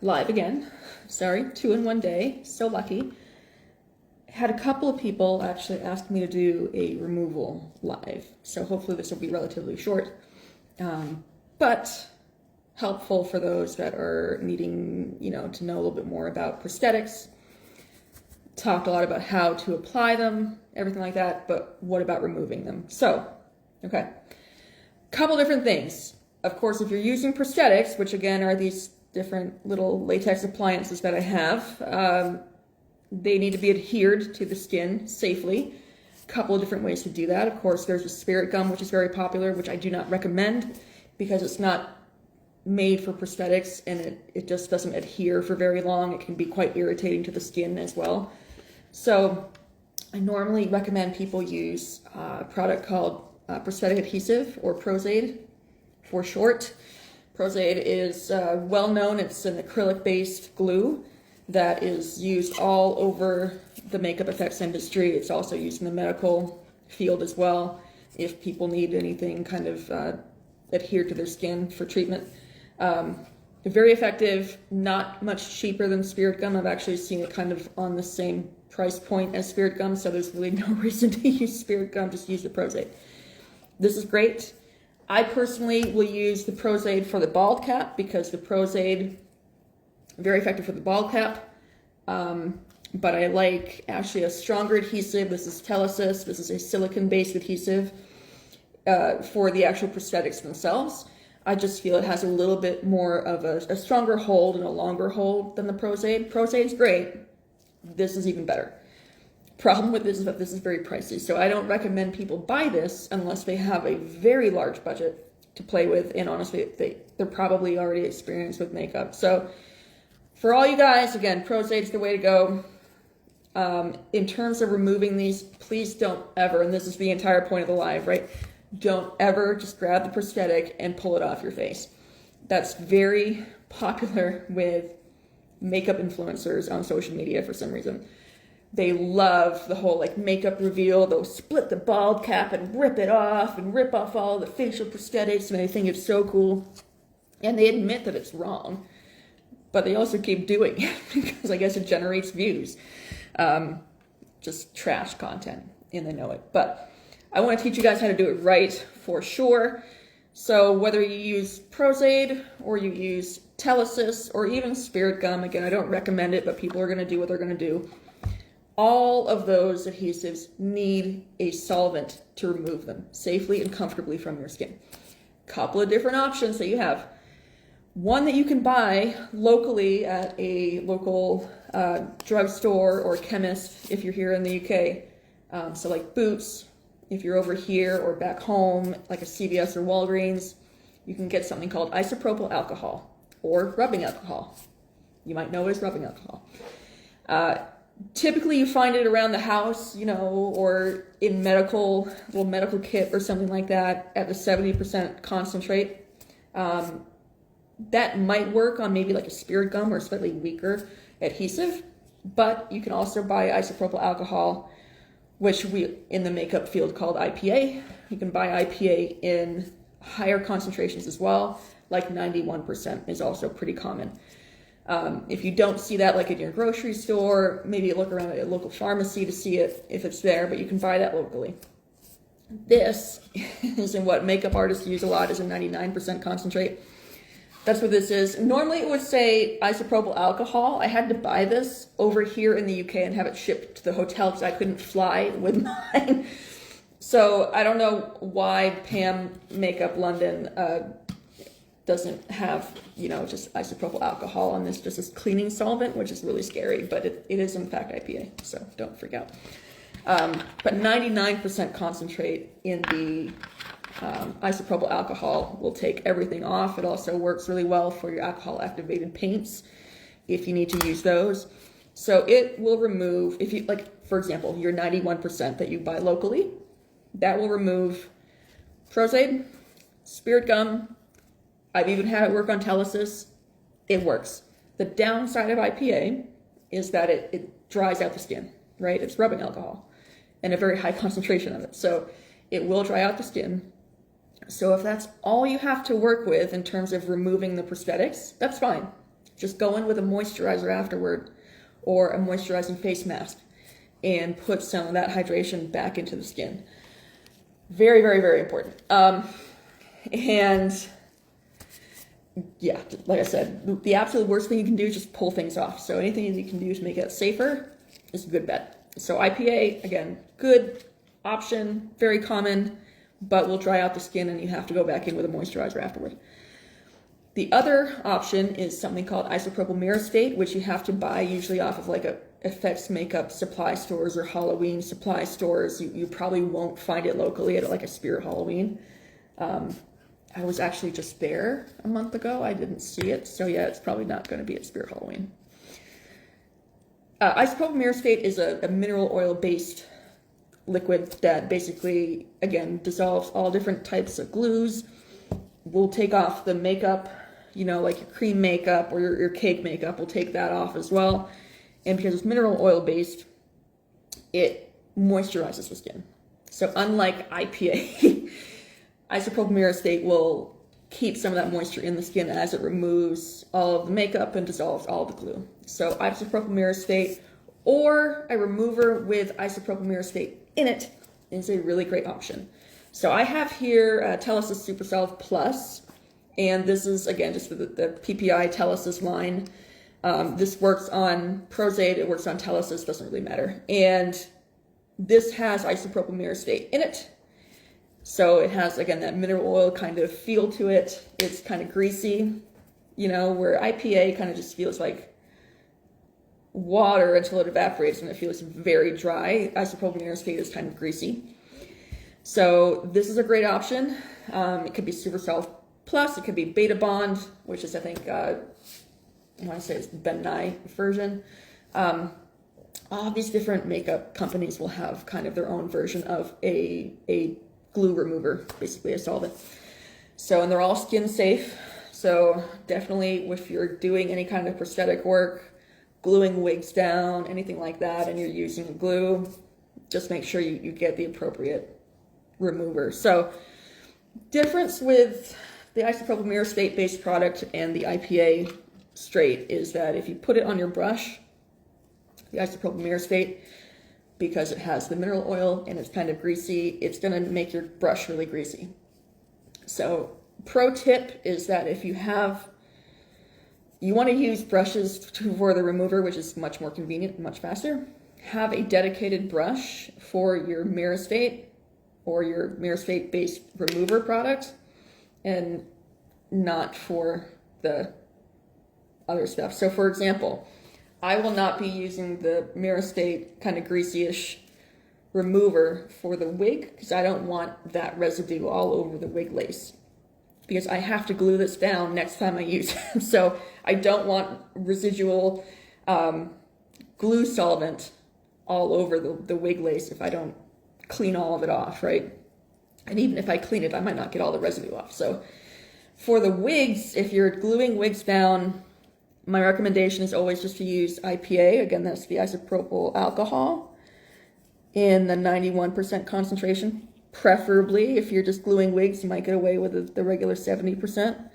live again. Sorry, 2 in one day. So lucky. Had a couple of people actually ask me to do a removal live. So hopefully this will be relatively short. But helpful for those that are needing, to know a little bit more about prosthetics. Talked a lot about how to apply them, everything like that, but what about removing them? So, okay. Couple different things. Of course, if you're using prosthetics, which again are these different little latex appliances that I have, they need to be adhered to the skin safely. A couple of different ways to do that. Of course, there's a spirit gum, which is very popular, which I do not recommend because it's not made for prosthetics and it just doesn't adhere for very long. It can be quite irritating to the skin as well. So I normally recommend people use a product called Prosthetic Adhesive, or Pros-Aide for short. Pros-Aide is well known. It's an acrylic-based glue that is used all over the makeup effects industry. It's also used in the medical field as well, if people need anything kind of adhered to their skin for treatment. Very effective, not much cheaper than spirit gum. I've actually seen it kind of on the same price point as spirit gum, so there's really no reason to use spirit gum, just use the Pros-Aide. This is great. I personally will use the Pros-Aide for the bald cap because the Pros-Aide, very effective for the bald cap, but I like actually a stronger adhesive. This is Telesis. This is a silicone-based adhesive for the actual prosthetics themselves. I just feel it has a little bit more of a stronger hold and a longer hold than the Pros-Aide. Pros-Aide's great. This is even better. Problem with this is that this is very pricey, so I don't recommend people buy this unless they have a very large budget to play with, and honestly, they're probably already experienced with makeup. So for all you guys, again, Pros-Aide's the way to go. In terms of removing these, please don't ever, and this is the entire point of the live, right? Don't ever just grab the prosthetic and pull it off your face. That's very popular with makeup influencers on social media for some reason. They love the whole makeup reveal. They'll split the bald cap and rip it off and rip off all the facial prosthetics, and they think it's so cool. And they admit that it's wrong, but they also keep doing it because I guess it generates views. Just trash content, and they know it. But I want to teach you guys how to do it right for sure. So whether you use Pros-Aide or you use Telesis or even spirit gum, again, I don't recommend it, but people are going to do what they're going to do. All of those adhesives need a solvent to remove them safely and comfortably from your skin. Couple of different options that you have. One that you can buy locally at a local drugstore or chemist if you're here in the UK. So like Boots, if you're over here or back home, like a CVS or Walgreens, you can get something called isopropyl alcohol or rubbing alcohol. You might know it as rubbing alcohol. Typically you find it around the house, or in little medical kit or something like that at the 70% concentrate. That might work on maybe like a spirit gum or a slightly weaker adhesive, but you can also buy isopropyl alcohol, which we in the makeup field called IPA. You can buy IPA in higher concentrations as well, like 91% is also pretty common. If you don't see that like in your grocery store, maybe look around at a local pharmacy to see it if it's there, but you can buy that locally. This is in what makeup artists use a lot, is a 99% concentrate. That's what this is. Normally it would say isopropyl alcohol. I had to buy this over here in the UK and have it shipped to the hotel because I couldn't fly with mine. So I don't know why Pam Makeup London doesn't have, just isopropyl alcohol on this, just as cleaning solvent, which is really scary, but it is in fact IPA, so don't freak out. But 99% concentrate in the isopropyl alcohol will take everything off. It also works really well for your alcohol activated paints if you need to use those. So it will remove, if you, for example, your 91% that you buy locally, that will remove Pros-Aide, spirit gum. I've even had it work on Telesis. It works. The downside of IPA is that it dries out the skin, right? It's rubbing alcohol and a very high concentration of it. So it will dry out the skin. So if that's all you have to work with in terms of removing the prosthetics, that's fine. Just go in with a moisturizer afterward or a moisturizing face mask and put some of that hydration back into the skin. Very, very, very important. And yeah, like I said, the absolute worst thing you can do is just pull things off. So anything that you can do to make it safer is a good bet. So IPA, again, good option, very common, but will dry out the skin and you have to go back in with a moisturizer afterward. The other option is something called Isopropyl Myristate, which you have to buy usually off of like a effects makeup supply stores or Halloween supply stores. You probably won't find it locally at like a Spirit Halloween. I was actually just there a month ago. I didn't see it. So yeah, it's probably not going to be at Spirit Halloween. Isopropyl Myristate is a mineral oil based liquid that basically, again, dissolves all different types of glues. Will take off the makeup, you know, like your cream makeup or your cake makeup, will take that off as well. And because it's mineral oil based, it moisturizes the skin. So unlike IPA, Isopropyl Myristate will keep some of that moisture in the skin as it removes all of the makeup and dissolves all the glue. So Isopropyl Myristate or a remover with Isopropyl Myristate in it is a really great option. So I have here Telesis SuperSolve Plus, and this is, again, just the PPI Telesis line. This works on Pros-Aide, it works on Telesis, doesn't really matter. And this has Isopropyl Myristate in it. So it has, again, that mineral oil kind of feel to it. It's kind of greasy, you know, where IPA kind of just feels like water until it evaporates and it feels very dry. Isopropyl Myristate is kind of greasy. So this is a great option. It could be SuperSolve Plus, it could be Beta Bond, which is, I think, I want to say it's the Ben Nye version. All these different makeup companies will have kind of their own version of a glue remover, basically a solvent. So, and they're all skin safe. So definitely if you're doing any kind of prosthetic work, gluing wigs down, anything like that, and you're using glue, just make sure you get the appropriate remover. So difference with the Isopropyl Myristate based product and the IPA straight is that if you put it on your brush, the Isopropyl Myristate, because it has the mineral oil and it's kind of greasy, it's going to make your brush really greasy. So pro tip is that if you want to use brushes for the remover, which is much more convenient and much faster, have a dedicated brush for your Myristate or your Myristate based remover product and not for the other stuff. So for example, I will not be using the Myristate kind of greasy-ish remover for the wig because I don't want that residue all over the wig lace because I have to glue this down next time I use it. So I don't want residual glue solvent all over the wig lace if I don't clean all of it off, right? And even if I clean it, I might not get all the residue off. So for the wigs, if you're gluing wigs down, my recommendation is always just to use IPA. Again, that's the Isopropyl Alcohol in the 91% concentration. Preferably, if you're just gluing wigs, you might get away with the regular 70%.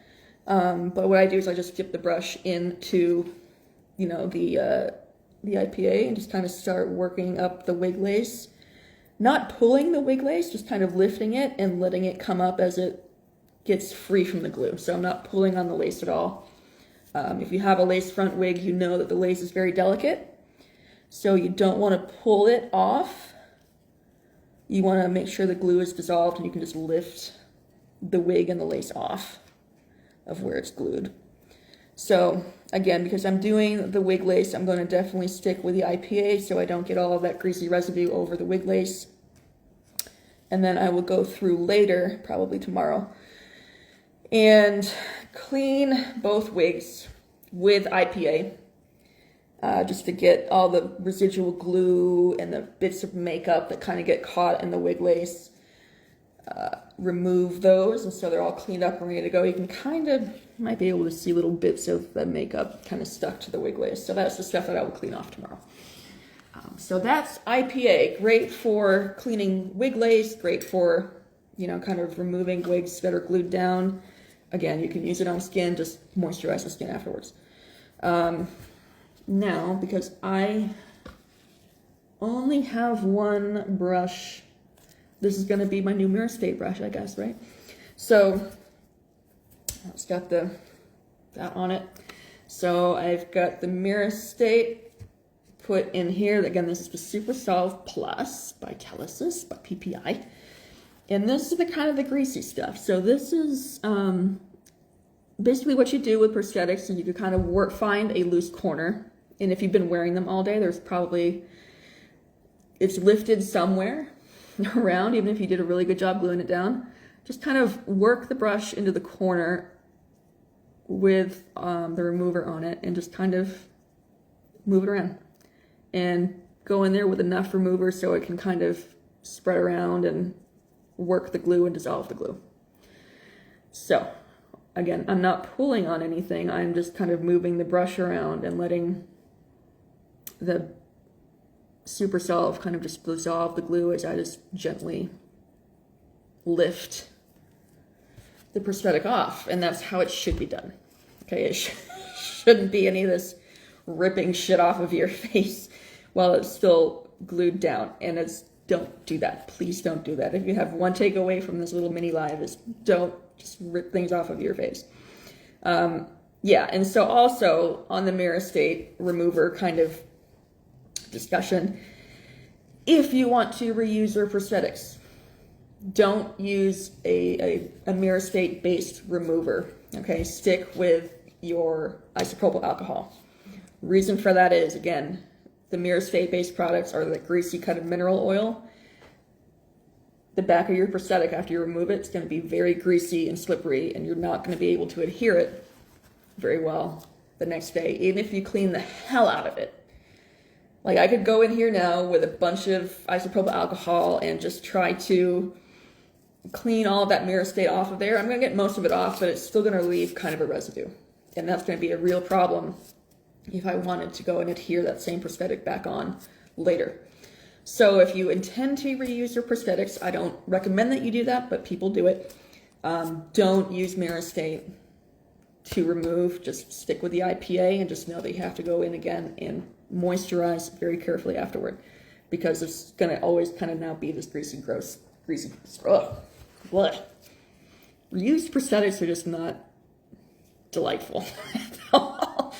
But what I do is I just dip the brush into, you know, the IPA and just kind of start working up the wig lace. Not pulling the wig lace, just kind of lifting it and letting it come up as it gets free from the glue. So I'm not pulling on the lace at all. If you have a lace front wig, you know that the lace is very delicate. So you don't want to pull it off. You want to make sure the glue is dissolved and you can just lift the wig and the lace off of where it's glued. So again, because I'm doing the wig lace, I'm going to definitely stick with the IPA so I don't get all of that greasy residue over the wig lace. And then I will go through later, probably tomorrow, and clean both wigs with IPA just to get all the residual glue and the bits of makeup that kind of get caught in the wig lace. Remove those, and so they're all cleaned up and ready to go. You can kind of, might be able to see little bits of the makeup kind of stuck to the wig lace. So that's the stuff that I will clean off tomorrow. So that's IPA, great for cleaning wig lace, great for, you know, kind of removing wigs that are glued down. Again, you can use it on skin, just moisturize the skin afterwards. Now, because I only have one brush, this is going to be my new Myristate brush, I guess, right? So it's got that on it. So I've got the Myristate put in here. Again, this is the SuperSolve Plus by Telesis, by PPI. And this is the kind of the greasy stuff. So this is basically what you do with prosthetics, and you can kind of find a loose corner. And if you've been wearing them all day, there's probably, it's lifted somewhere around, even if you did a really good job gluing it down. Just kind of work the brush into the corner with the remover on it and just kind of move it around. And go in there with enough remover so it can kind of spread around and work the glue and dissolve the glue. So again, I'm not pulling on anything. I'm just kind of moving the brush around and letting the SuperSolve kind of just dissolve the glue as I just gently lift the prosthetic off. And that's how it should be done. Okay, it shouldn't be any of this ripping shit off of your face while it's still glued down. And don't do that. Please don't do that. If you have one takeaway from this little mini live, is don't just rip things off of your face. Yeah, and so also on the Myristate remover kind of discussion, if you want to reuse your prosthetics, don't use a Myristate based remover. Okay, stick with your isopropyl alcohol. Reason for that is, again, the Myristate based products are the greasy kind of mineral oil. The back of your prosthetic, after you remove it, it's going to be very greasy and slippery, and you're not going to be able to adhere it very well the next day, even if you clean the hell out of it. Like, I could go in here now with a bunch of isopropyl alcohol and just try to clean all of that Myristate off of there. I'm going to get most of it off, but it's still going to leave kind of a residue. And that's going to be a real problem if I wanted to go and adhere that same prosthetic back on later. So if you intend to reuse your prosthetics, I don't recommend that you do that, but people do it. Don't use Myristate to remove. Just stick with the IPA and just know that you have to go in again and moisturize very carefully afterward, because it's going to always kind of now be this greasy, gross, ugh, bleh. Reused prosthetics are just not delightful at all.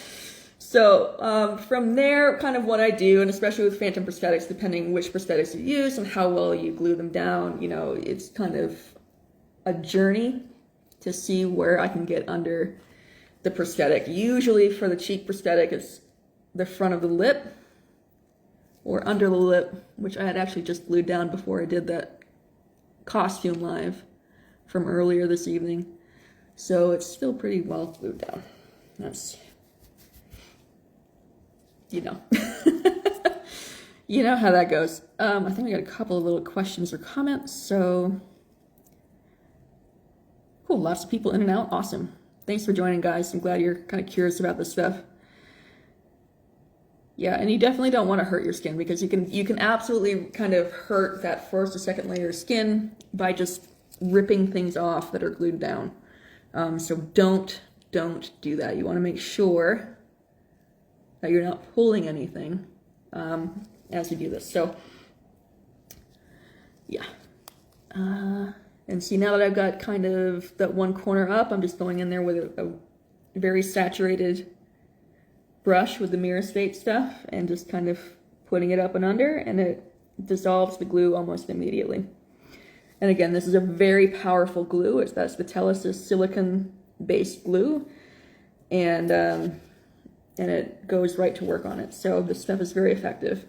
So from there, kind of what I do, and especially with phantom prosthetics, depending which prosthetics you use and how well you glue them down, you know, it's kind of a journey to see where I can get under the prosthetic. Usually for the cheek prosthetic, it's the front of the lip or under the lip, which I had actually just glued down before I did that costume live from earlier this evening. So it's still pretty well glued down. That's, you know, you know how that goes. I think we got a couple of little questions or comments. So cool, lots of people in and out. Awesome. Thanks for joining, guys. I'm glad you're kind of curious about this stuff. Yeah, and you definitely don't want to hurt your skin, because you can absolutely kind of hurt that first or second layer of skin by just ripping things off that are glued down. So don't do that. You want to make sure that you're not pulling anything as you do this. So yeah. And see, now that I've got kind of that one corner up, I'm just going in there with a very saturated brush with the Myristate stuff and just kind of putting it up and under, and it dissolves the glue almost immediately. And again, this is a very powerful glue. That's the Telesis silicone based glue, and it goes right to work on it. So this stuff is very effective.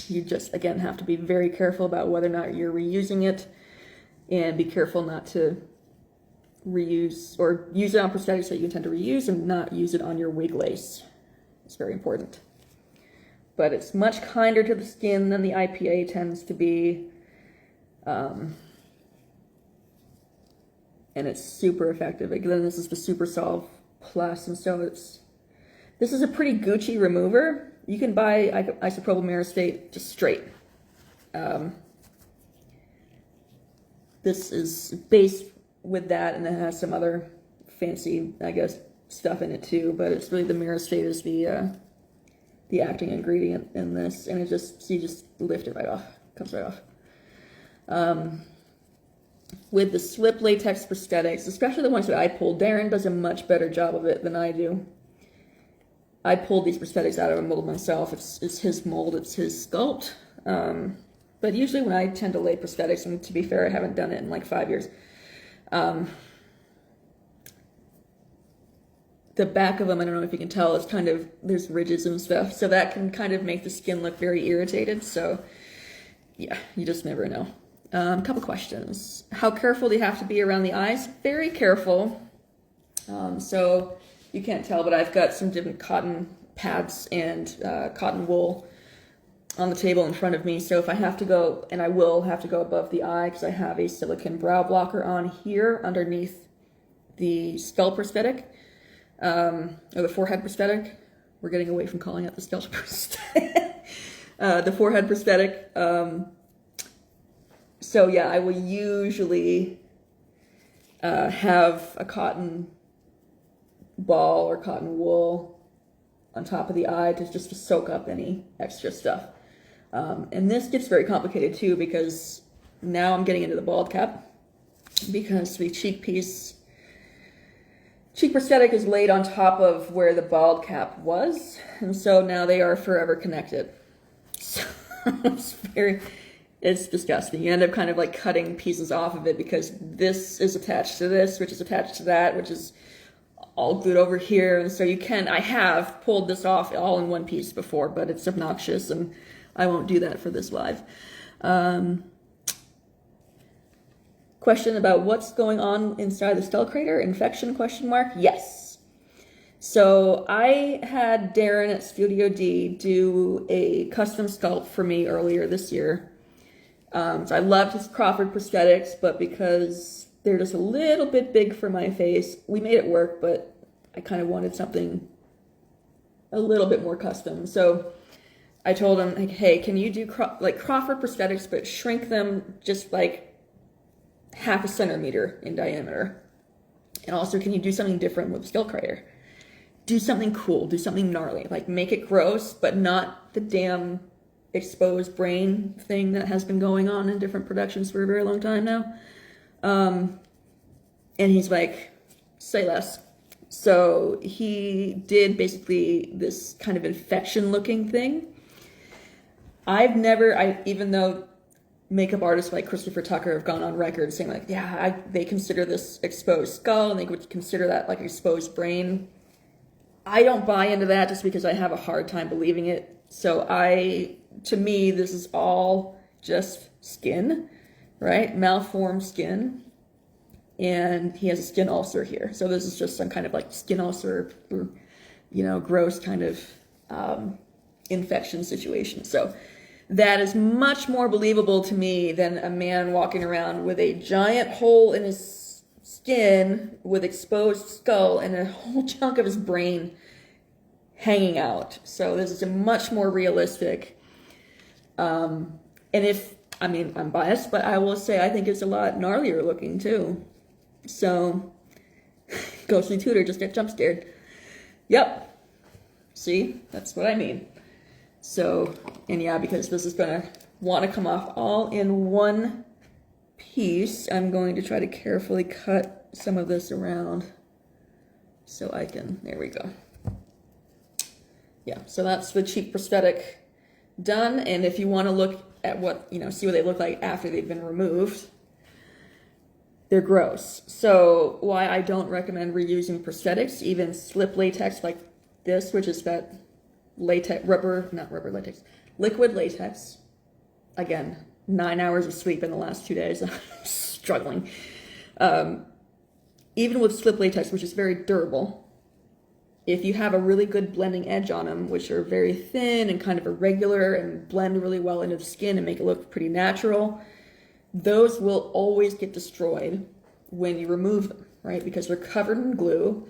You just, again, have to be very careful about whether or not you're reusing it, and be careful not to reuse or use it on prosthetics that you intend to reuse, and not use it on your wig lace. It's very important. But it's much kinder to the skin than the IPA tends to be. And it's super effective. Again, this is the SuperSolve Plus, and so this is a pretty Gucci remover. You can buy Isopropyl Myristate just straight. This is based with that, and it has some other fancy, I guess, stuff in it too, but it's really the Myristate is the acting ingredient in this, and it just, so you just lift it right off, comes right off. With the slip latex prosthetics, especially the ones that I pulled, Darren does a much better job of it than I do. I pulled these prosthetics out of a mold myself. It's his mold, it's his sculpt. But usually when I tend to lay prosthetics, and to be fair, I haven't done it in like 5 years, the back of them, I don't know if you can tell, it's kind of, there's ridges and stuff, so that can kind of make the skin look very irritated. So yeah, you just never know. A couple questions. How careful do you have to be around the eyes? Very careful. So you can't tell, but I've got some different cotton pads and cotton wool on the table in front of me. So if I have to go, and I will have to go above the eye, because I have a silicone brow blocker on here underneath the skull prosthetic, or the forehead prosthetic. We're getting away from calling it the skull prosthetic. The forehead prosthetic. So yeah, I will usually have a cotton ball or cotton wool on top of the eye just to soak up any extra stuff. And this gets very complicated too, because now I'm getting into the bald cap, because the cheek prosthetic is laid on top of where the bald cap was, and so now they are forever connected. So it's disgusting. You end up kind of like cutting pieces off of it, because this is attached to this, which is attached to that, which is all glued over here. And so I have pulled this off all in one piece before, but it's obnoxious, and I won't do that for this live. Question about what's going on inside the skull crater, infection, question mark? Yes. So I had Darren at Studio D do a custom sculpt for me earlier this year. So I loved his Crawford prosthetics, but because they're just a little bit big for my face, we made it work, but I kind of wanted something a little bit more custom. So I told him, like, hey, can you do like Crawford prosthetics, but shrink them just like 0.5 centimeter in diameter? And also, can you do something different with the skull crater? Do something cool, do something gnarly, like make it gross, but not the damn exposed brain thing that has been going on in different productions for a very long time now. And he's like, say less. So he did basically this kind of infection looking thing. Even though makeup artists like Christopher Tucker have gone on record saying like, yeah, they consider this exposed skull, and they would consider that like exposed brain. I don't buy into that, just because I have a hard time believing it. So to me, this is all just skin, right? Malformed skin. And he has a skin ulcer here. So this is just some kind of like skin ulcer, or, gross kind of infection situation. So that is much more believable to me than a man walking around with a giant hole in his skin with exposed skull and a whole chunk of his brain hanging out. So this is a much more realistic, and I'm biased, but I will say I think it's a lot gnarlier looking too. So ghostly tutor just get jump scared. Yep. See, that's what I mean. So, and yeah, because this is gonna want to come off all in one piece, I'm going to try to carefully cut some of this around so I can, there we go. Yeah, so that's the cheek prosthetic done. And if you want to look at what, see what they look like after they've been removed, they're gross. So why I don't recommend reusing prosthetics, even slip latex like this, which is that liquid latex. Again, 9 hours of sleep in the last 2 days. I'm struggling. Even with slip latex, which is very durable, if you have a really good blending edge on them, which are very thin and kind of irregular and blend really well into the skin and make it look pretty natural, those will always get destroyed when you remove them, right? Because they're covered in glue.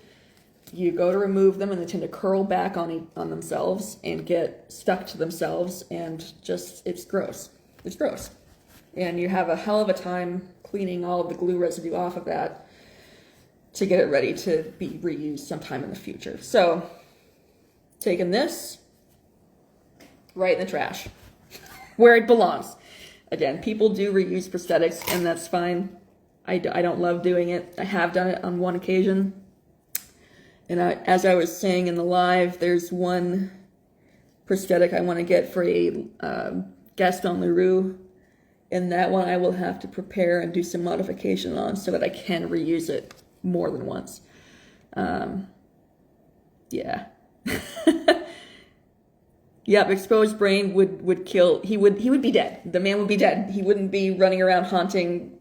You go to remove them and they tend to curl back on themselves and get stuck to themselves, and just, it's gross. It's gross. And you have a hell of a time cleaning all of the glue residue off of that to get it ready to be reused sometime in the future. So taking this right in the trash where it belongs. Again, people do reuse prosthetics, and that's fine. I don't love doing it. I have done it on one occasion. And as I was saying in the live, there's one prosthetic I want to get for a Gaston Leroux, and that one I will have to prepare and do some modification on so that I can reuse it more than once. Yeah. Yep, exposed brain would kill. He would be dead. The man would be dead. He wouldn't be running around haunting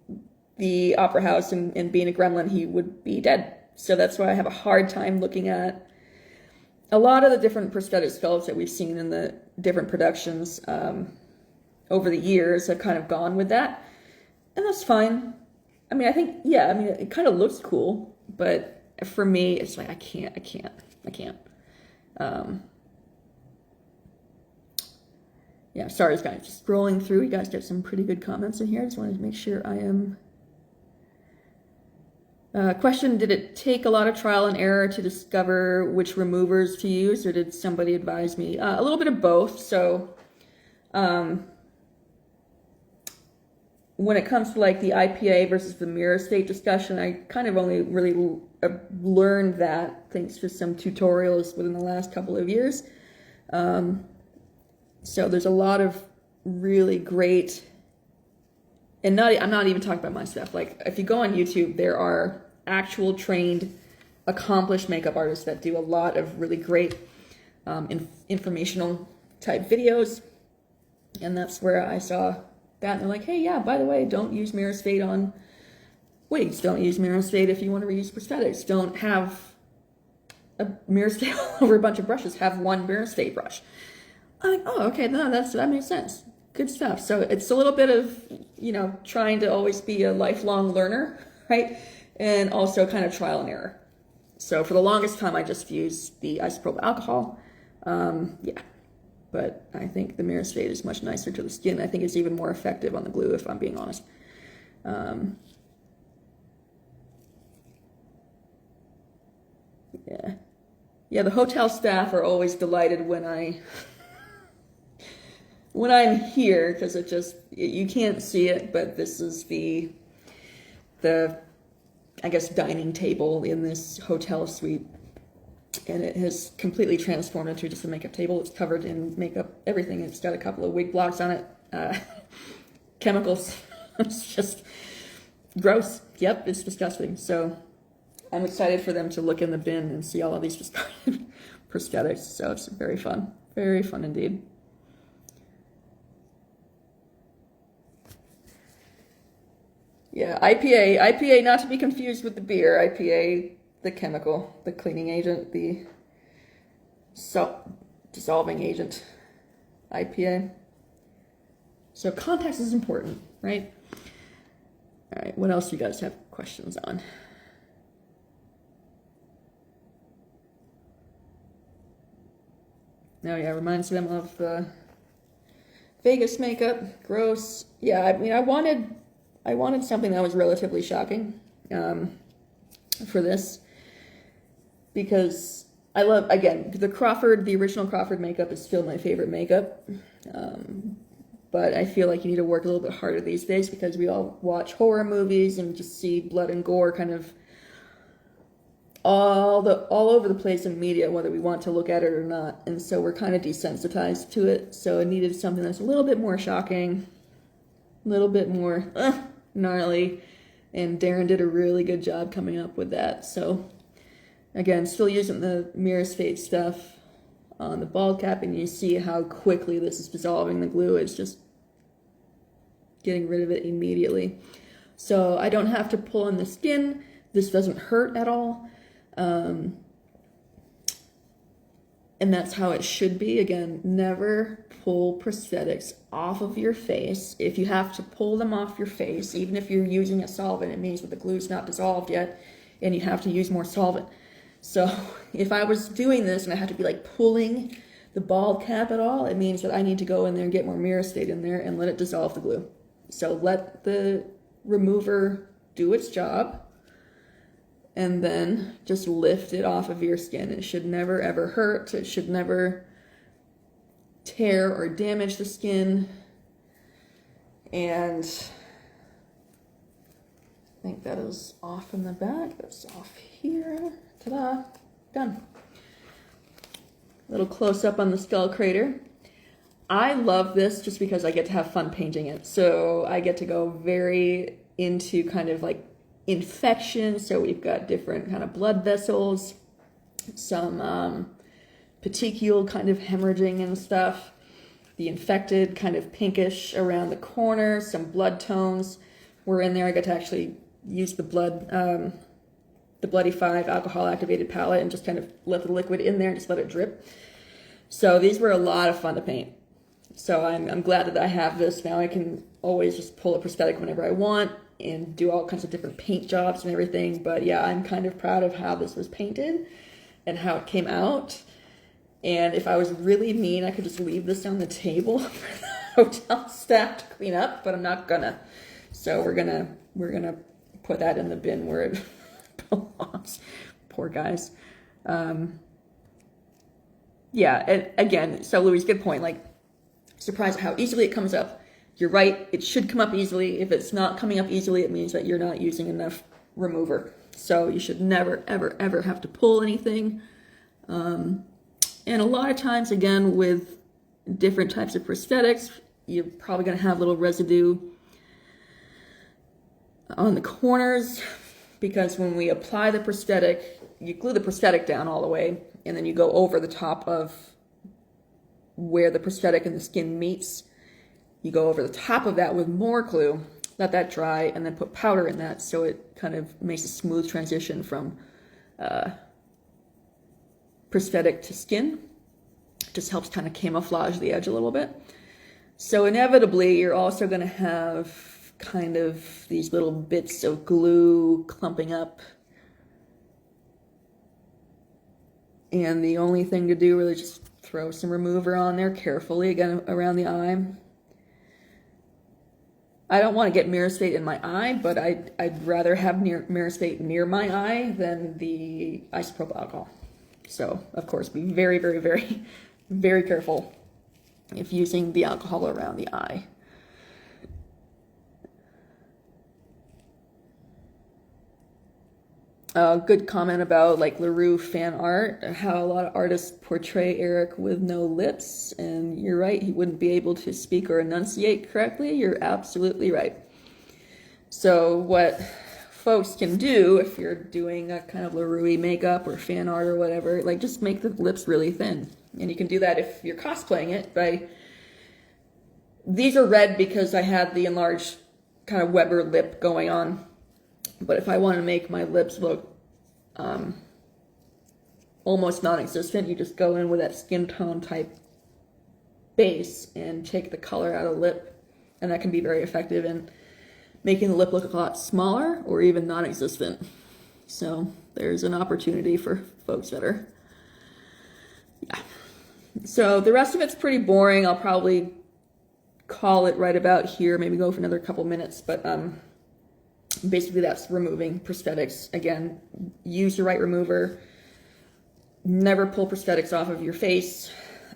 the opera house and being a gremlin. He would be dead. So that's why I have a hard time looking at a lot of the different prosthetic sculpts that we've seen in the different productions over the years. Have kind of gone with that, and that's fine. I mean, I think, yeah, I mean, it kind of looks cool, but for me, it's like, I can't. Yeah, sorry guys, just scrolling through. You guys get some pretty good comments in here. I just wanted to make sure I am. Question, did it take a lot of trial and error to discover which removers to use, or did somebody advise me? A little bit of both. So when it comes to like the IPA versus the Myristate discussion, I kind of only really learned that thanks to some tutorials within the last couple of years. So there's a lot of really great, and I'm not even talking about my stuff. Like if you go on YouTube, there are actual trained, accomplished makeup artists that do a lot of really great informational type videos. And that's where I saw that. And they're like, hey, yeah, by the way, don't use Myristate on wigs. Don't use Myristate if you want to reuse prosthetics. Don't have a Myristate all over a bunch of brushes. Have one Myristate brush. I'm like, oh, okay, no, that makes sense. Good stuff. So it's a little bit of, trying to always be a lifelong learner, right? And also kind of trial and error. So for the longest time, I just used the Isopropyl Alcohol. Yeah, but I think the Myristate is much nicer to the skin. I think it's even more effective on the glue, if I'm being honest. Yeah, the hotel staff are always delighted when I'm here, because you can't see it, but this is the I guess dining table in this hotel suite, and it has completely transformed into just a makeup table. It's covered in makeup, everything. It's got a couple of wig blocks on it, chemicals. It's just gross. Yep, it's disgusting. So I'm excited for them to look in the bin and see all of these discarded prosthetics. So it's very fun indeed. Yeah, IPA not to be confused with the beer. IPA, the chemical, the cleaning agent, the dissolving agent, IPA. So context is important, right? All right, what else do you guys have questions on? Oh yeah, reminds them of Vegas makeup. Gross. Yeah, I mean, I wanted something that was relatively shocking for this, because I love, again, the original Crawford makeup is still my favorite makeup, but I feel like you need to work a little bit harder these days, because we all watch horror movies and just see blood and gore kind of all over the place in media, whether we want to look at it or not, and so we're kind of desensitized to it. So it needed something that's a little bit more shocking, a little bit more gnarly, and Darren did a really good job coming up with that. So again, still using the Myristate stuff on the bald cap, and you see how quickly this is dissolving the glue. It's just getting rid of it immediately. So I don't have to pull in the skin. This doesn't hurt at all. And that's how it should be. Again, never pull prosthetics off of your face. If you have to pull them off your face, even if you're using a solvent, it means that the glue's not dissolved yet and you have to use more solvent. So if I was doing this and I had to be like pulling the bald cap at all, it means that I need to go in there and get more Myristate in there and let it dissolve the glue. So let the remover do its job, and then just lift it off of your skin. It should never ever hurt. It should never tear or damage the skin. And I think that is off in the back. That's off here. Ta-da. Done. Little close up on the skull crater. I love this just because I get to have fun painting it. So I get to go very into kind of like infection. So we've got different kind of blood vessels, some petechial kind of hemorrhaging and stuff, the infected kind of pinkish around the corner, some blood tones were in there. I got to actually use the Bloody 5 alcohol activated palette and just kind of let the liquid in there and just let it drip. So these were a lot of fun to paint. So I'm glad that I have this now. I can always just pull a prosthetic whenever I want and do all kinds of different paint jobs and everything. But yeah, I'm kind of proud of how this was painted and how it came out. And if I was really mean, I could just leave this on the table for the hotel staff to clean up, but I'm not gonna. So we're gonna put that in the bin where it belongs. Poor guys. Yeah, and again, so Louis, good point. Like, surprised at how easily it comes up. You're right, it should come up easily. If it's not coming up easily, it means that you're not using enough remover. So you should never, ever, ever have to pull anything. And a lot of times, again, with different types of prosthetics, you're probably going to have little residue on the corners, because when we apply the prosthetic, you glue the prosthetic down all the way, and then you go over the top of where the prosthetic and the skin meets. You go over the top of that with more glue, let that dry, and then put powder in that so it kind of makes a smooth transition from prosthetic to skin. It just helps kind of camouflage the edge a little bit. So inevitably, you're also going to have kind of these little bits of glue clumping up. And the only thing to do really is just throw some remover on there carefully, again, around the eye. I don't want to get Myristate in my eye, but I'd rather have Myristate near my eye than the isopropyl alcohol. So, of course, be very, very, very, very careful if using the alcohol around the eye. Good comment about like LaRue fan art, how a lot of artists portray Eric with no lips, and you're right, he wouldn't be able to speak or enunciate correctly. You're absolutely right. So what folks can do if you're doing a kind of LaRue makeup or fan art or whatever, like just make the lips really thin. And you can do that if you're cosplaying it by, these are red because I had the enlarged kind of Weber lip going on. But if I want to make my lips look almost non-existent, you just go in with that skin tone type base and take the color out of the lip. And that can be very effective in making the lip look a lot smaller or even non-existent. So there's an opportunity for folks that are, yeah. So the rest of it's pretty boring. I'll probably call it right about here, maybe go for another couple minutes, but basically that's removing prosthetics. Again, use your right remover. Never pull prosthetics off of your face.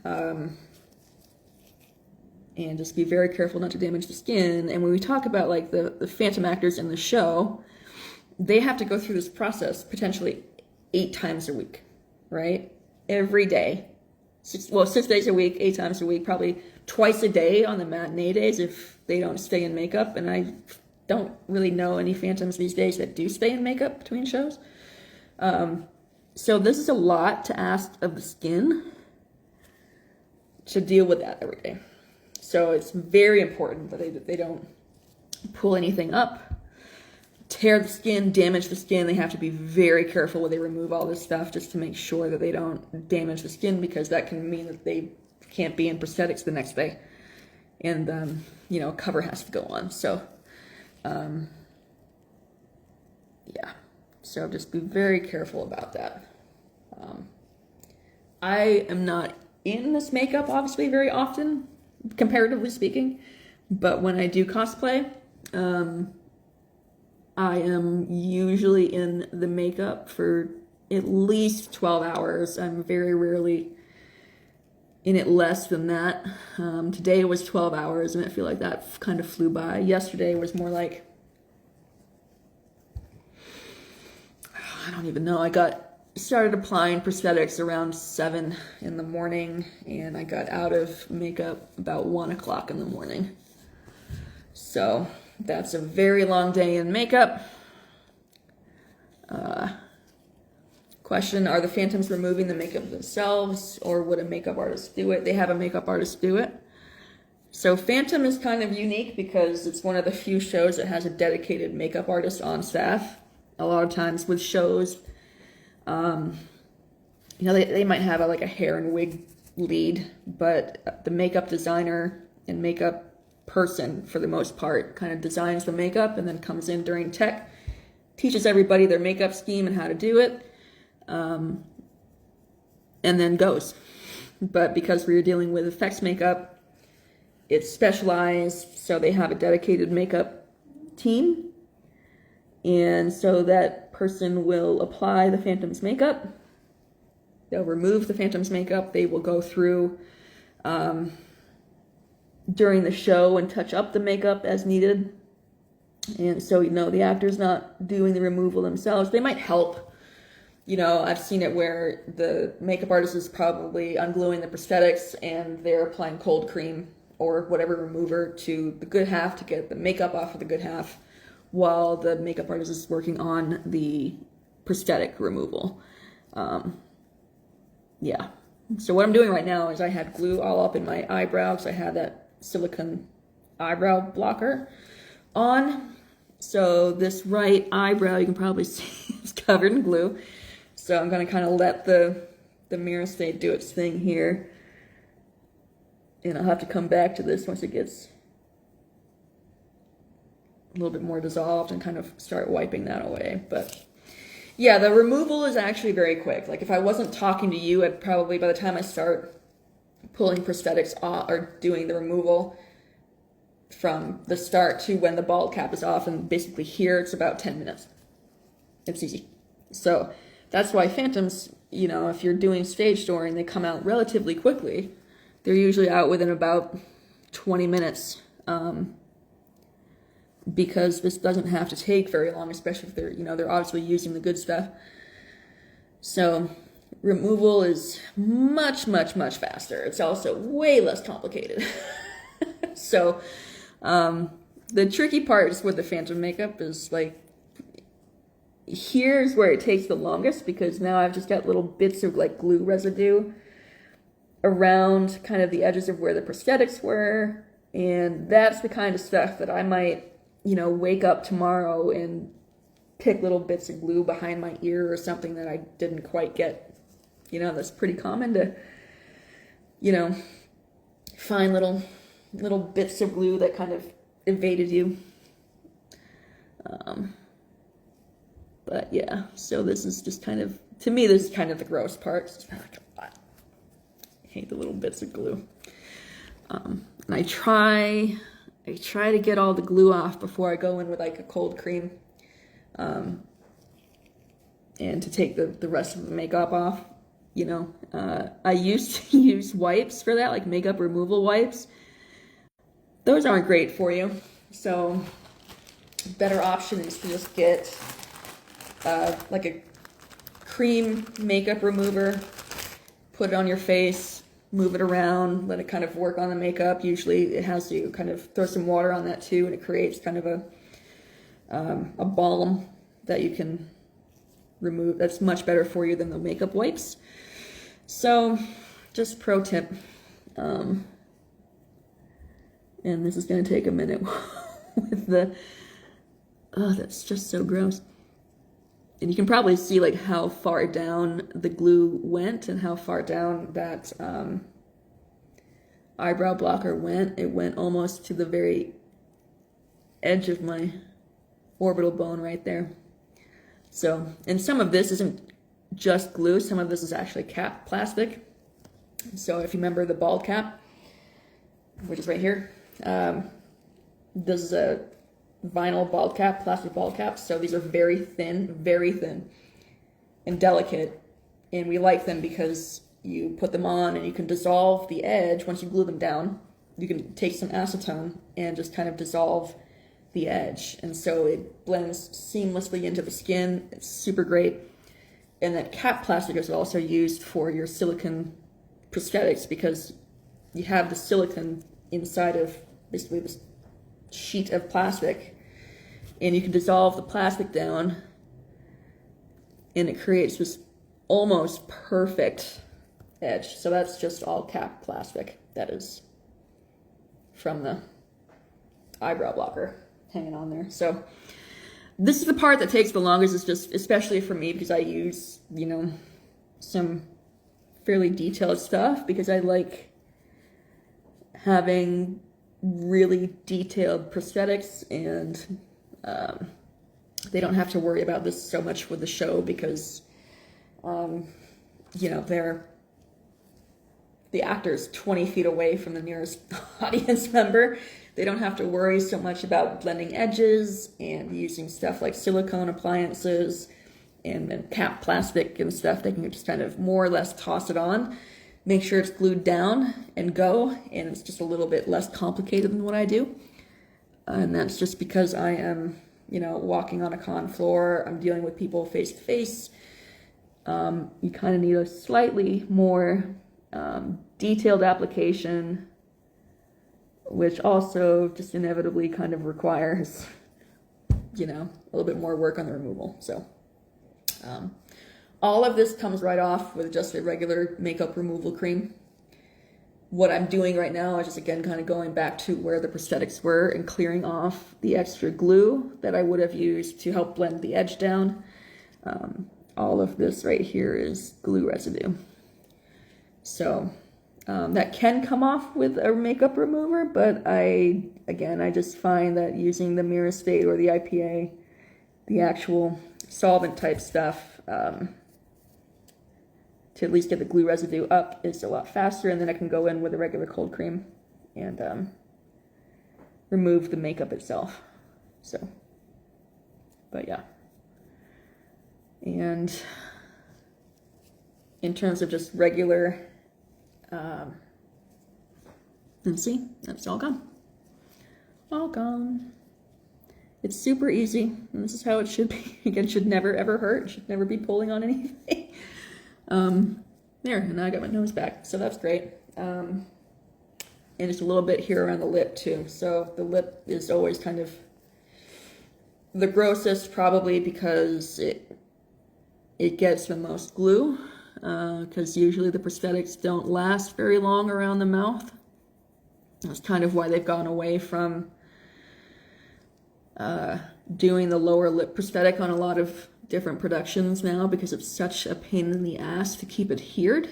And just be very careful not to damage the skin. And when we talk about like the phantom actors in the show, they have to go through this process potentially 8 times a week, right? Every day. 6 days a week, 8 times a week, probably twice a day on the matinee days if they don't stay in makeup. And I don't really know any phantoms these days that do stay in makeup between shows. So this is a lot to ask of the skin to deal with that every day. So it's very important that they don't pull anything up, tear the skin, damage the skin. They have to be very careful when they remove all this stuff just to make sure that they don't damage the skin, because that can mean that they can't be in prosthetics the next day. And, you know, cover has to go on. So, yeah. So just be very careful about that. I am not in this makeup, obviously, very often, comparatively speaking. But when I do cosplay, I am usually in the makeup for at least 12 hours. I'm very rarely in it less than that. Today was 12 hours, and I feel like that kind of flew by. Yesterday was more like, I don't even know. I started applying prosthetics around 7 in the morning, and I got out of makeup about 1 o'clock in the morning. So that's a very long day in makeup. Question, are the phantoms removing the makeup themselves, or would a makeup artist do it? They have a makeup artist do it. So Phantom is kind of unique because it's one of the few shows that has a dedicated makeup artist on staff. A lot of times with shows, they might have like a hair and wig lead, but the makeup designer and makeup person, for the most part, kind of designs the makeup and then comes in during tech, teaches everybody their makeup scheme and how to do it, and then goes. But because we're dealing with effects makeup, it's specialized, so they have a dedicated makeup team, and so that person will apply the Phantom's makeup. They'll remove the Phantom's makeup. They will go through during the show and touch up the makeup as needed. And so, the actor's not doing the removal themselves. They might help. I've seen it where the makeup artist is probably ungluing the prosthetics and they're applying cold cream or whatever remover to the good half to get the makeup off of the good half, while the makeup artist is working on the prosthetic removal. Yeah. So what I'm doing right now is I had glue all up in my eyebrow because I had that silicone eyebrow blocker on. So this right eyebrow, you can probably see, is covered in glue. So I'm going to kind of let the Myristate do its thing here. And I'll have to come back to this once it gets a little bit more dissolved and kind of start wiping that away. But yeah, the removal is actually very quick. Like if I wasn't talking to you, I'd probably, by the time I start pulling prosthetics off or doing the removal from the start to when the bald cap is off and basically here, it's about 10 minutes. It's easy. So that's why Phantoms, if you're doing stage storing, they come out relatively quickly. They're usually out within about 20 minutes. Because this doesn't have to take very long, especially if they're obviously using the good stuff. So removal is much, much, much faster. It's also way less complicated. So the tricky part is with the Phantom makeup is like, here's where it takes the longest because now I've just got little bits of like glue residue around kind of the edges of where the prosthetics were. And that's the kind of stuff that I might wake up tomorrow and pick little bits of glue behind my ear or something that I didn't quite get. That's pretty common to, find little bits of glue that kind of evaded you. But yeah, so this is just kind of, to me, this is kind of the gross part. It's just like, I hate the little bits of glue. And I try to get all the glue off before I go in with like a cold cream, and to take the rest of the makeup off. I used to use wipes for that, like makeup removal wipes. Those aren't great for you. So better option is to just get like a cream makeup remover, put it on your face, move it around, let it kind of work on the makeup. Usually it has to kind of throw some water on that too, and it creates kind of a balm that you can remove. That's much better for you than the makeup wipes. So just pro tip. And this is going to take a minute with the, that's just so gross. And you can probably see like how far down the glue went and how far down that eyebrow blocker went. It went almost to the very edge of my orbital bone right there. So, and some of this isn't just glue. Some of this is actually cap plastic. So if you remember the bald cap, which is right here, this is a vinyl ball cap, plastic ball caps. So these are very thin and delicate. And we like them because you put them on and you can dissolve the edge. Once you glue them down, you can take some acetone and just kind of dissolve the edge. And so it blends seamlessly into the skin. It's super great. And that cap plastic is also used for your silicone prosthetics because you have the silicone inside of basically this sheet of plastic, and you can dissolve the plastic down and it creates this almost perfect edge. So that's just all cap plastic. That is from the eyebrow blocker hanging on there. So this is the part that takes the longest. It's just, especially for me, because I use, you know, some fairly detailed stuff because I like having really detailed prosthetics, and they don't have to worry about this so much with the show because, you know, the actor's 20 feet away from the nearest audience member. They don't have to worry so much about blending edges and using stuff like silicone appliances and then cap plastic and stuff. They can just kind of more or less toss it on, make sure it's glued down and go, and it's just a little bit less complicated than what I do. And that's just because I am, you know, walking on a con floor, I'm dealing with people face to face. You kind of need a slightly more detailed application, which also just inevitably kind of requires, you know, a little bit more work on the removal. So all of this comes right off with just a regular makeup removal cream. What I'm doing right now is just, again, kind of going back to where the prosthetics were and clearing off the extra glue that I would have used to help blend the edge down. All of this right here is glue residue. So that can come off with a makeup remover, but I just find that using the Myristate or the IPA, the actual solvent type stuff, to at least get the glue residue up is a lot faster, and then I can go in with a regular cold cream and remove the makeup itself. So, but yeah. And in terms of just regular, let's see, that's all gone. All gone. It's super easy, and this is how it should be. Again, should never ever hurt. Should never be pulling on anything. There, and now I got my nose back, so that's great. And just a little bit here around the lip too. So the lip is always kind of the grossest, probably because it gets the most glue, because usually the prosthetics don't last very long around the mouth. That's kind of why they've gone away from doing the lower lip prosthetic on a lot of different productions now, because it's such a pain in the ass to keep adhered.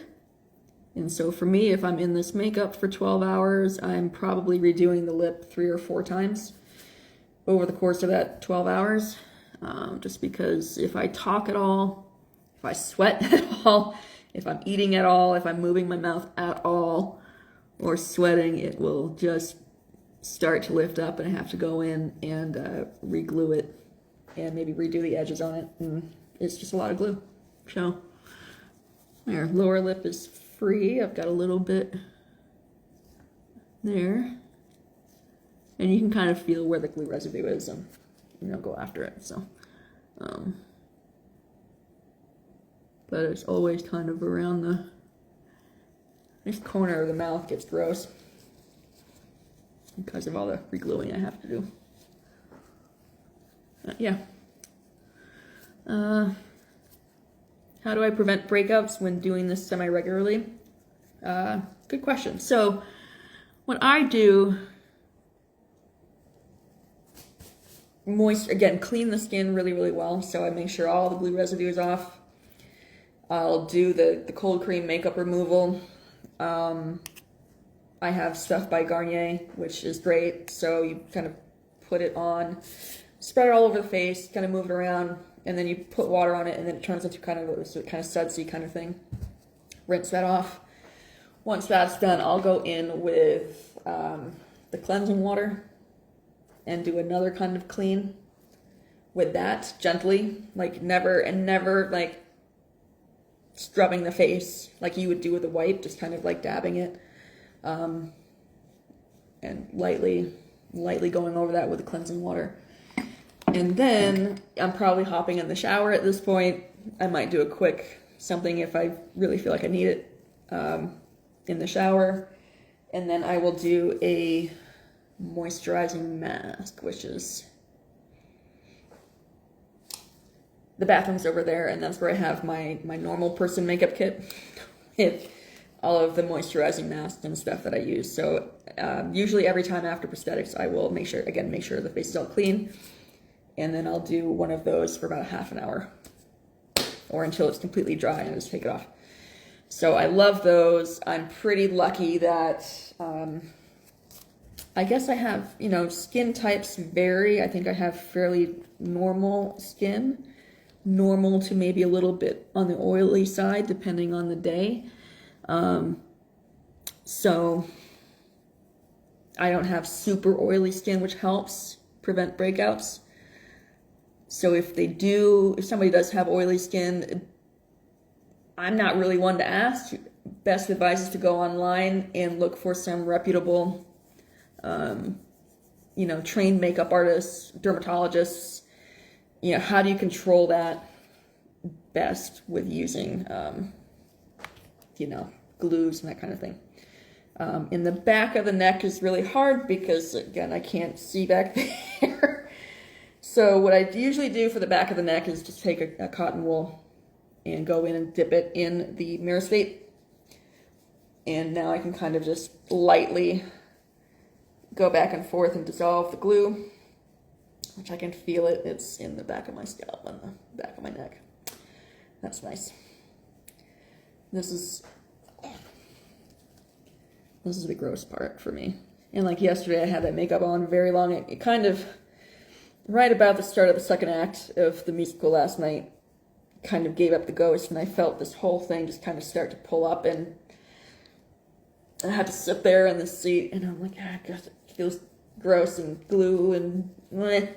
And so for me, if I'm in this makeup for 12 hours, I'm probably redoing the lip 3 or 4 times over the course of that 12 hours. Just because if I talk at all, if I sweat at all, if I'm eating at all, if I'm moving my mouth at all, or sweating, it will just start to lift up, and I have to go in and re-glue it and maybe redo the edges on it, and it's just a lot of glue. So there, lower lip is free. I've got a little bit there, and you can kind of feel where the glue residue is and, you know, go after it. So but it's always kind of around this corner of the mouth gets gross because of all the re-gluing I have to do. Yeah. How do I prevent breakouts when doing this semi-regularly? Good question. So what I do, clean the skin really, really well. So I make sure all the glue residue is off. I'll do the cold cream makeup removal. I have stuff by Garnier, which is great. So you kind of put it on, spread it all over the face, kind of move it around, and then you put water on it, and then it turns into kind of sudsy kind of thing. Rinse that off. Once that's done, I'll go in with the cleansing water and do another kind of clean with that gently, like never like scrubbing the face like you would do with a wipe, just kind of like dabbing it, and lightly going over that with the cleansing water. And then I'm probably hopping in the shower at this point. I might do a quick something if I really feel like I need it in the shower. And then I will do a moisturizing mask, which is the bathroom's over there, and that's where I have my normal person makeup kit with all of the moisturizing masks and stuff that I use. So usually every time after prosthetics, I will make sure the face is all clean. And then I'll do one of those for about half an hour or until it's completely dry and I just take it off. So I love those. I'm pretty lucky that I guess I have, skin types vary. I think I have fairly normal skin, normal to maybe a little bit on the oily side depending on the day. So I don't have super oily skin, which helps prevent breakouts. So if somebody does have oily skin, I'm not really one to ask. Best advice is to go online and look for some reputable, trained makeup artists, dermatologists. How do you control that best with using, glues and that kind of thing. In the back of the neck is really hard because, again, I can't see back there. So what I usually do for the back of the neck is just take a cotton wool and go in and dip it in the Myristate. And now I can kind of just lightly go back and forth and dissolve the glue, which I can feel it. It's in the back of my scalp and the back of my neck. That's nice. This is the gross part for me. And like yesterday, I had that makeup on very long. It kind of, right about the start of the second act of the musical last night, kind of gave up the ghost, and I felt this whole thing just kind of start to pull up, and I had to sit there in the seat, and I'm like, gosh, it feels gross and glue and bleh.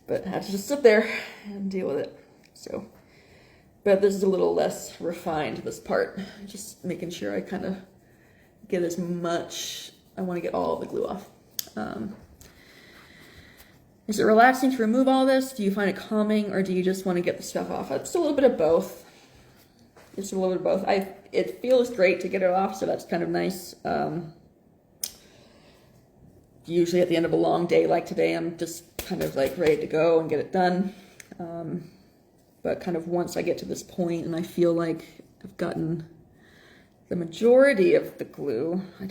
But I had to just sit there and deal with it. So, but this is a little less refined, this part. Just making sure I kind of get as much, I want to get all of the glue off. Is it relaxing to remove all this? Do you find it calming, or do you just want to get the stuff off? It's a little bit of both. It's a little bit of both. It feels great to get it off, so that's kind of nice. Usually at the end of a long day like today, I'm just kind of like ready to go and get it done. But kind of once I get to this point and I feel like I've gotten the majority of the glue, I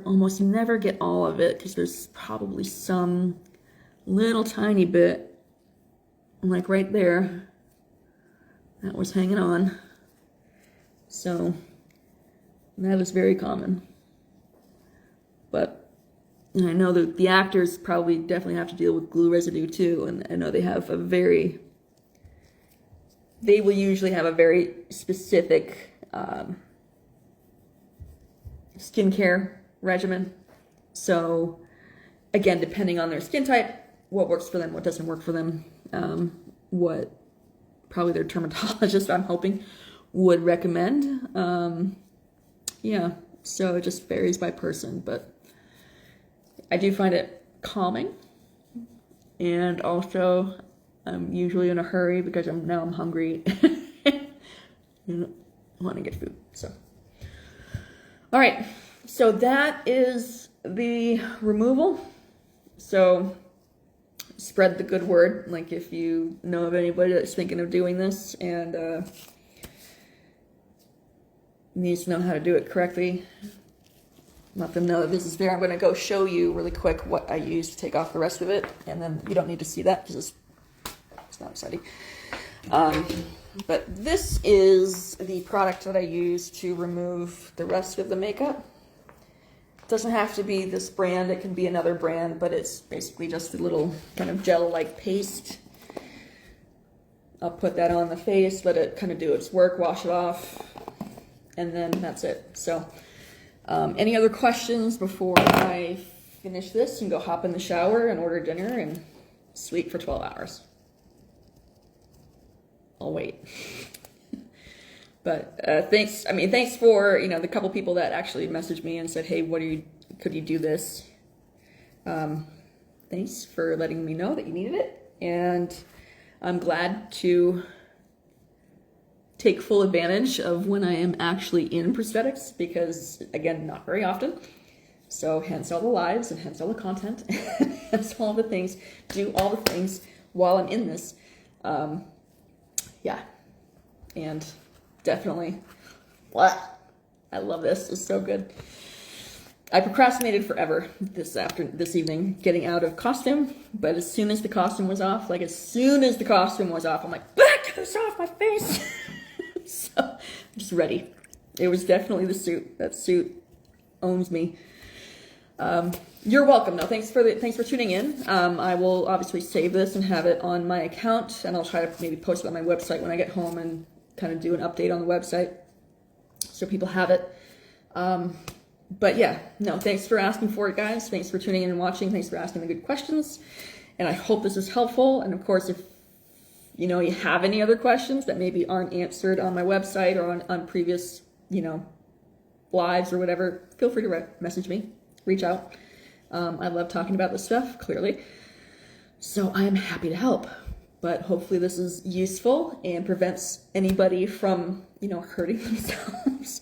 almost never get all of it because there's probably some little tiny bit, like right there, that was hanging on. So that is very common. But I know that the actors probably definitely have to deal with glue residue too, and I know they will usually have a very specific skincare regimen. So again, depending on their skin type, what works for them, what doesn't work for them, what probably their dermatologist, I'm hoping, would recommend. Yeah, so it just varies by person, but I do find it calming. And also, I'm usually in a hurry because I'm hungry and want to get food. So, all right, so that is the removal. So spread the good word. Like if you know of anybody that's thinking of doing this and needs to know how to do it correctly, let them know that this is there. I'm going to go show you really quick what I use to take off the rest of it, and then you don't need to see that because it's not exciting. But this is the product that I use to remove the rest of the makeup. It doesn't have to be this brand, it can be another brand, but it's basically just a little kind of gel-like paste. I'll put that on the face, let it kind of do its work, wash it off, and then that's it. So, any other questions before I finish this and go hop in the shower and order dinner and sleep for 12 hours. I'll wait. But thanks for, the couple people that actually messaged me and said, hey, could you do this? Thanks for letting me know that you needed it. And I'm glad to take full advantage of when I am actually in prosthetics, because again, not very often. So hence all the lives and hence all the content, and hence all the things, do all the things while I'm in this. Yeah, and definitely, I love this. It's so good. I procrastinated forever this evening getting out of costume, but as soon as the costume was off, I'm like, get this off my face. So I'm just ready. It was definitely the suit. That suit owns me. You're welcome. No, thanks for tuning in. I will obviously save this and have it on my account, and I'll try to maybe post it on my website when I get home and kind of do an update on the website so people have it. But yeah, no, thanks for asking for it, guys. Thanks for tuning in and watching. Thanks for asking the good questions. And I hope this is helpful. And of course, if you have any other questions that maybe aren't answered on my website or on previous, lives or whatever, feel free to message me, reach out. I love talking about this stuff, clearly. So I am happy to help. But hopefully this is useful and prevents anybody from, hurting themselves.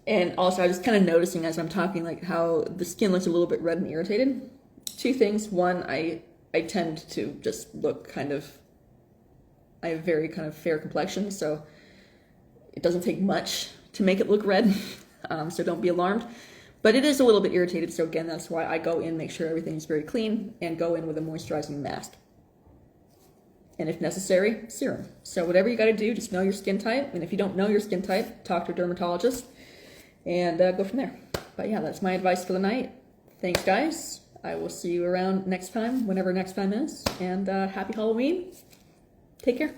And also, I was kind of noticing as I'm talking, like how the skin looks a little bit red and irritated. Two things. One, I tend to just look I have very kind of fair complexion, so it doesn't take much to make it look red. So don't be alarmed. But it is a little bit irritated, so again, that's why I go in, make sure everything's very clean, and go in with a moisturizing mask. And if necessary, serum. So whatever you got to do, just know your skin type. And if you don't know your skin type, talk to a dermatologist. And go from there. But yeah, that's my advice for the night. Thanks, guys. I will see you around next time, whenever next time is. And happy Halloween. Take care.